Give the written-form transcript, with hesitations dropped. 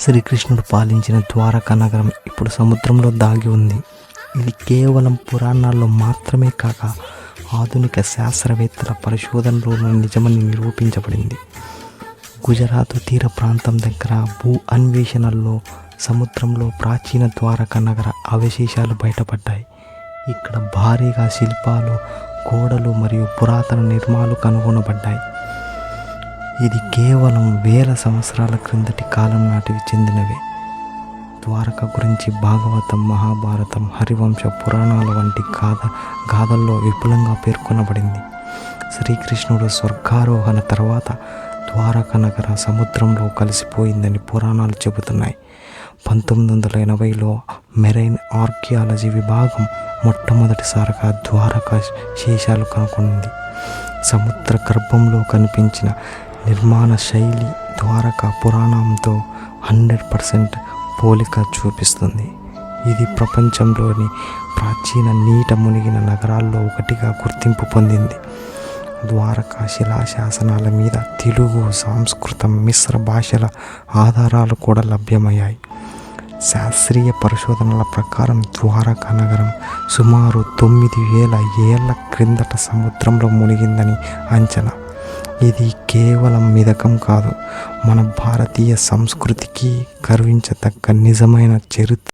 శ్రీకృష్ణుడు పాలించిన ద్వారకా నగరం ఇప్పుడు సముద్రంలో దాగి ఉంది. ఇది కేవలం పురాణాల్లో మాత్రమే కాక ఆధునిక శాస్త్రవేత్తల పరిశోధనలోనూ నిజమని నిరూపించబడింది. గుజరాత్ తీర ప్రాంతం దగ్గర భూ అన్వేషణల్లో సముద్రంలో ప్రాచీన ద్వారకా నగర అవశేషాలు బయటపడ్డాయి. ఇక్కడ భారీగా శిల్పాలు, గోడలు మరియు పురాతన నిర్మాణాలు కనుగొనబడ్డాయి. ఇది కేవలం వేల సంవత్సరాల క్రిందటి కాలం నాటికి చెందినవే. ద్వారక గురించి భాగవతం, మహాభారతం, హరివంశ పురాణాల వంటి గాథల్లో విపులంగా పేర్కొనబడింది. శ్రీకృష్ణుడు స్వర్గారోహణ తర్వాత ద్వారక నగర సముద్రంలో కలిసిపోయిందని పురాణాలు చెబుతున్నాయి. 1980లో మెరైన్ ఆర్కియాలజీ విభాగం మొట్టమొదటిసారిగా ద్వారకా శేషాలు కనుగొంది. సముద్ర గర్భంలో కనిపించిన నిర్మాణ శైలి ద్వారకా పురాణంతో 100% పోలిక చూపిస్తుంది. ఇది ప్రపంచంలోని ప్రాచీన నీట మునిగిన నగరాల్లో ఒకటిగా గుర్తింపు పొందింది. ద్వారకా శిలాశాసనాల మీద తెలుగు, సంస్కృతం, మిశ్ర భాషల ఆధారాలు కూడా లభ్యమయ్యాయి. శాస్త్రీయ పరిశోధనల ప్రకారం ద్వారకా నగరం సుమారు 9000 ఏళ్ల క్రిందట సముద్రంలో మునిగిందని అంచనా. ఇది కేవలం మిథకం కాదు, మన భారతీయ సంస్కృతికి గర్వించదగ్గ నిజమైన చరిత్ర.